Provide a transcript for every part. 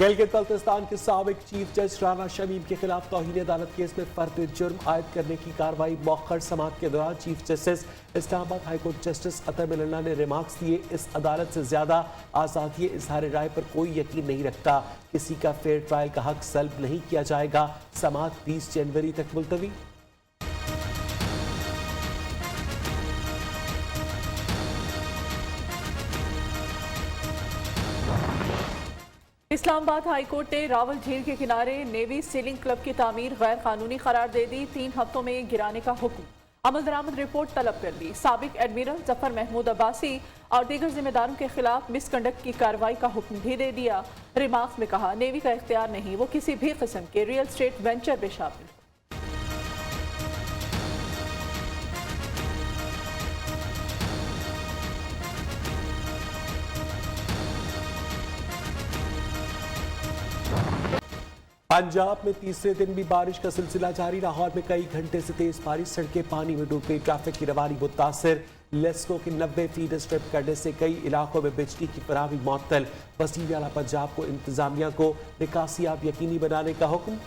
गिलगित बल्तिस्तान के साबिक चीफ जज राना शमीम के खिलाफ तौहीन अदालत केस में फर्द जुर्म आयद करने की कार्रवाई मौखर समाअत के दौरान chief justice Islamabad high court justice Athar Minallah ने रिमार्क्स दिए। इस अदालत से ज्यादा आज़ादी इजहार राय पर कोई यकीन नहीं रखता। किसी का फेयर ट्रायल का हक सल्ब नहीं किया जाएगा। समाअत 20 जनवरी तक मुलतवी। इस्लामाबाद हाईकोर्ट ने रावल झील के किनारे नेवी सेलिंग क्लब की तामीर गैर कानूनी करार दे दी। 3 हफ्तों में गिराने का हुक्म। अमल दरामद रिपोर्ट तलब कर ली। साबिक एडमिरल जफर महमूद अब्बासी और दीगर जिम्मेदारों के खिलाफ मिसकंडक्ट की कार्रवाई का हुक्म भी दे दिया। रिमार्क्स में कहा, नेवी का इख्तियार नहीं, वो किसी भी किस्म के रियल स्टेट वेंचर में शामिल। पंजाब में तीसरे दिन भी बारिश का सिलसिला जारी। लाहौर में कई घंटे से तेज बारिश, सड़कें पानी में डूब गई, ट्रैफिक की रवानी मुतासिर। लेस्को के 90 फीट स्ट्रिप करने से कई इलाकों में बिजली की फराहमी मुअत्तल। वज़ीर आला पंजाब को इंतजामिया को निकासियाब यकीनी बनाने का हुक्म।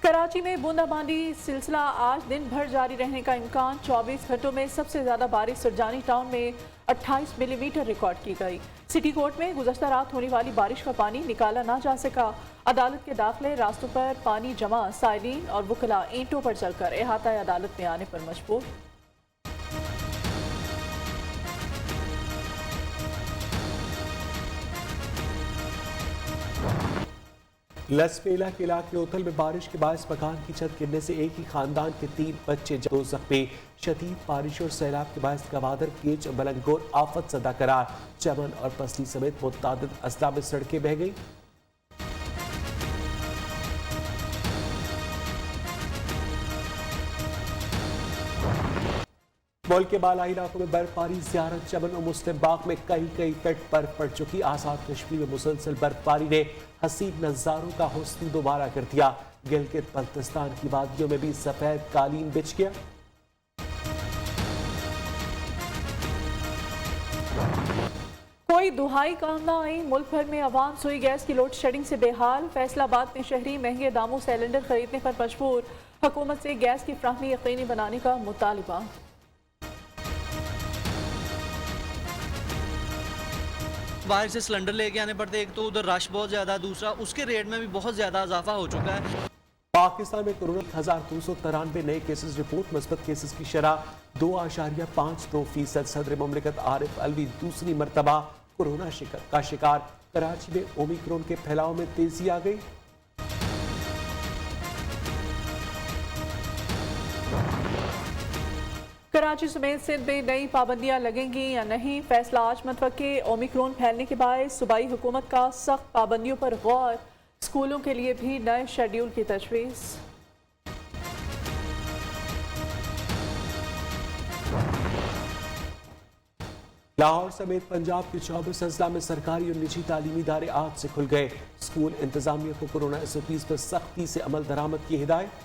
कराची में बूंदाबांदी सिलसिला आज दिन भर जारी रहने का इम्कान। 24 घंटों में सबसे ज्यादा बारिश सुरजानी टाउन में 28 मिलीमीटर रिकॉर्ड की गई। सिटी कोर्ट में गुज़श्ता रात होने वाली बारिश का पानी निकाला ना जा सका। अदालत के दाखिले रास्तों पर पानी जमा, साइलिन और वकला ईंटों पर चलकर अहाता अदालत में आने पर मजबूर। लसपेला के इलाके ओथल में बारिश के बायस मकान की छत गिरने से एक ही खानदान के 3 बच्चे, 2 जख्मी। शदीद बारिश और सैलाब के बायस गवादर, केच और बलंगोर आफत सदा करार। चमन और पसली समेत मुतअद्दिद अजला में सड़कें बह गई। मुल्क के बालाई इलाकों में बर्फबारी, ज़ियारत, चमन और मुस्लिम बाग में कई तट बर्फ पड़ चुकी। आज़ाद कश्मीर में मुसलसल बर्फबारी ने हसीन नज़ारों का हुस्न दोबारा कर दिया। गिलगित बल्तिस्तान की वादियों में भी सफेद कालीन बिछ गया। कोई दुहाई काम ना आई। मुल्क भर में अवाम सुई गैस की लोड शेडिंग से बेहाल। फैसलाबाद में शहरी महंगे दामों सिलेंडर खरीदने पर मजबूर। हुकूमत से गैस की फ्राहमी यकीनी बनाने का मुतालिबा। बाहर से सिलेंडर लेके आने पड़ते, एक तो उधर रश बहुत ज़्यादा, दूसरा उसके रेट में भी बहुत ज़्यादा इजाफा हो चुका है। पाकिस्तान में कोरोना 1293 नए केसेस रिपोर्ट। मुस्बत केसेस की शरह 2.52%। सदर मुमलिकत आरिफ अलवी दूसरी मरतबा कोरोना का शिकार। कराची में ओमिक्रॉन के फैलाव में तेजी आ गई। कराची समेत सिंध में नई पाबंदियां लगेंगी या नहीं, फैसला आज मतवक्के। ओमिक्रॉन फैलने के बाद सूबाई हुकूमत का सख्त पाबंदियों पर गौर। स्कूलों के लिए भी नए शेड्यूल की तजवीज़। लाहौर समेत पंजाब के 24 अजला में सरकारी और निजी तालीमी इदारे आज से खुल गए। स्कूल इंतजामिया को कोरोना SOPs पर सख्ती से अमल दरामद की हिदायत।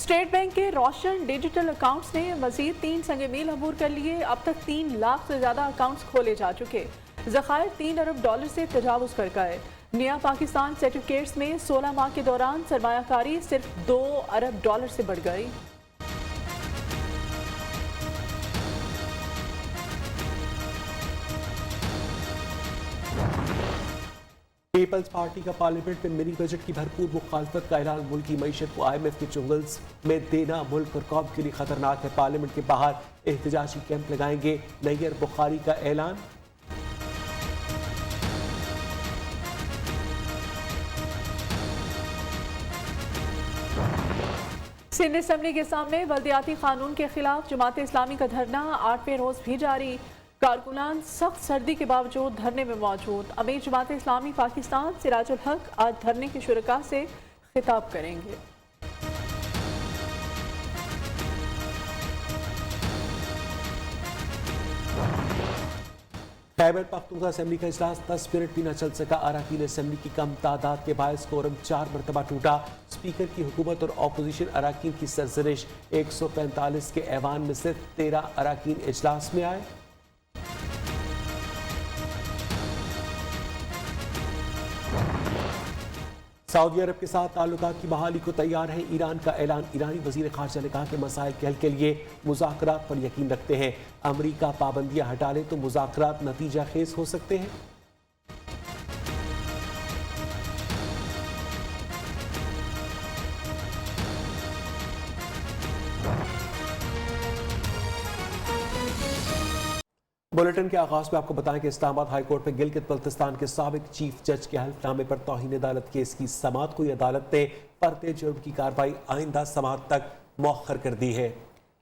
स्टेट बैंक के रोशन डिजिटल अकाउंट्स ने मजीद 3 संगे मील अबूर कर लिए। अब तक 3 लाख से ज्यादा अकाउंट्स खोले जा चुके। ज़खायर $3 अरब से तजावुज कर गए। नया पाकिस्तान सर्टिफिकेट्स में 16 माह के दौरान सरमायाकारी सिर्फ $2 अरब से बढ़ गई। पीपल्स पार्टी का पार्लियामेंट में मिनी बजट की भरपूर मुखालफत का ऐलान। मुल्क की मईशत को IMF के चुंगल्स में देना मुल्क और कौम के लिए खतरनाक है। पार्लियामेंट के बाहर एहतजाजी कैंप लगाएंगे। नैयर बुखारी का ऐलान। सिंध असेंबली के सामने बल्दियाती कानून के खिलाफ जमात इस्लामी का धरना 8वें रोज भी जारी। कारकुनान सख्त सर्दी के बावजूद धरने में मौजूद। अमीर जमात इस्लामी पाकिस्तान सिराजुल हक आज धरने के शुरका से खिताब करेंगे। खैबर पख्तूनख्वा असेंबली का इजलास 10 मिनट भी न चल सका। अरकान असेंबली की कम तादाद के बायस कोरम 4 मरतबा टूटा। स्पीकर की हुकूमत और अपोजिशन अरकान की सरजनिश। 145 के ऐवान में से 13 अरकान इजलास में आए। सऊदी अरब के साथ ताल्लुकात की बहाली को तैयार है ईरान का ऐलान। ईरानी वजीर खारजा ने कहा कि मसाइल के हल के लिए मुज़ाकरात पर यकीन रखते हैं। अमरीका पाबंदियां हटा ले तो मुज़ाकरात नतीजा खेज हो सकते हैं। बुलेटिन के आगाज में आपको बताएं कि इस्लामाबाद हाई कोर्ट में गिलगित बल्तिस्तान के साबिक चीफ जज के हल्फनामे पर तौहीन अदालत केस की समाअत को अदालत ने फर्द जुर्म की कार्रवाई आइंदा समाअत तक मौखर कर दी है।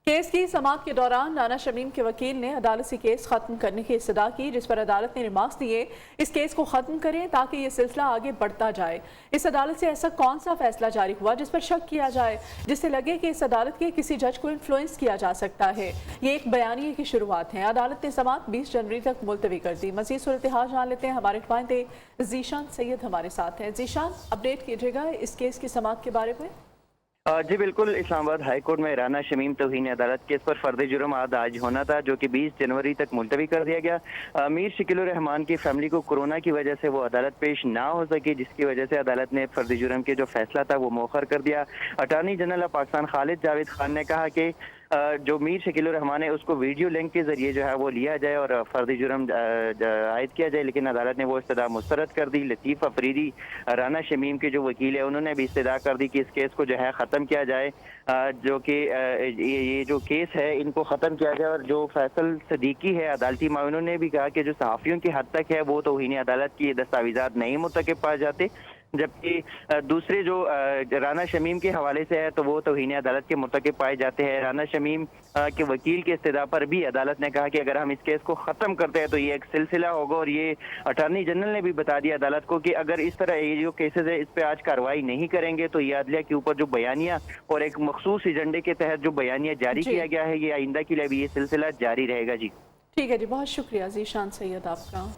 केस की समाअत के दौरान राना शमीम के वकील ने अदालत से केस खत्म करने की इस्तदा की, जिस पर अदालत ने रिमार्क्स दिए इस केस को खत्म करें ताकि ये सिलसिला आगे बढ़ता जाए। इस अदालत से ऐसा कौन सा फैसला जारी हुआ जिस पर शक किया जाए, जिससे लगे कि इस अदालत के किसी जज को इन्फ्लुएंस किया जा सकता है। ये एक बयानिए की शुरुआत है। अदालत ने समाअत 20 जनवरी तक मुलतवी कर दी। मज़ीद सूरत-ए-हाल जान लेते हैं, हमारे नुमाइंदे जीशान सैयद हमारे साथ हैं। जीशान, अपडेट कीजिएगा इस केस की समाअत के बारे में। जी बिल्कुल, इस्लामाबाद हाई कोर्ट में राना शमीम तौहीन अदालत केस पर फर्द जुर्म आज होना था, जो कि 20 जनवरी तक मुलतवी कर दिया गया। मीर शकीलुर रहमान की फैमिली को कोरोना की वजह से वो अदालत पेश ना हो सकी, जिसकी वजह से अदालत ने फर्द जुर्म के जो फैसला था वो मौखर कर दिया। Attorney general of Pakistan Khalid Javed Khan ने कहा कि जो मीर शकीलुर रहमान है उसको वीडियो लिंक के जरिए जो है वो लिया जाए और फर्द जुर्म आयद किया जाए, लेकिन अदालत ने वो इस्तदा मुस्तरद कर दी। लतीफ़ अफरीदी राना शमीम के जो वकील है उन्होंने भी इस्तदा कर दी कि इस केस को जो है ख़त्म किया जाए, जो कि ये जो केस है इनको ख़त्म किया जाए। और जो फैसल सदीकी है अदालती मामलों ने भी कहा कि जो सहाफ़ियों की हद तक है वो तौहीन अदालत की दस्तावेज़ात नहीं मुर्तकिब पाए जाते, जबकि दूसरे जो राना शमीम के हवाले से है तो वो तौहीन अदालत के मुर्तकिब पाए जाते हैं। राना शमीम के वकील के इस्तदा पर भी अदालत ने कहा कि अगर हम इस केस को ख़त्म करते हैं तो ये एक सिलसिला होगा, और ये अटॉर्नी जनरल ने भी बता दिया अदालत को कि अगर इस तरह ये जो केसेस है इस पर आज कार्रवाई नहीं करेंगे तो ये अदलिया के ऊपर जो बयानिया और एक मखसूस एजेंडे के तहत जो बयानिया जारी किया गया है ये आइंदा के लिए भी ये सिलसिला जारी रहेगा। जी ठीक है जी, बहुत शुक्रिया जीशान सैयद आपका।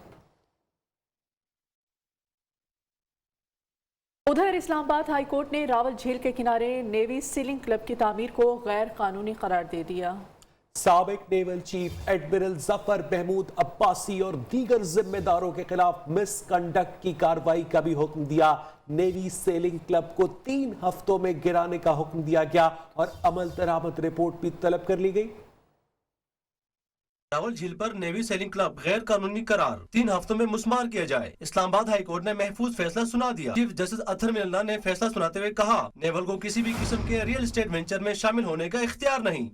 उधर इस्लामाबाद हाई कोर्ट ने रावल झील के किनारे नेवी सीलिंग क्लब की तामीर को गैर कानूनी करार दे दिया। साबिक naval chief admiral Zafar Mahmood Abbasi और दीगर जिम्मेदारों के खिलाफ मिसकंडक्ट की कार्रवाई का भी हुक्म दिया। नेवी सेलिंग क्लब को 3 हफ्तों में गिराने का हुक्म दिया गया और अमल दरामद रिपोर्ट भी तलब कर ली गई। रावल झील पर नेवी सेलिंग क्लब गैर कानूनी करार 3 हफ्तों में मुस्मार किया जाए। इस्लामाबाद हाई कोर्ट ने महफूज फैसला सुना दिया। चीफ जस्टिस अतर मिल्ला ने फैसला सुनाते हुए कहा, नेवल को किसी भी किस्म के रियल एस्टेट वेंचर में शामिल होने का इख्तियार नहीं।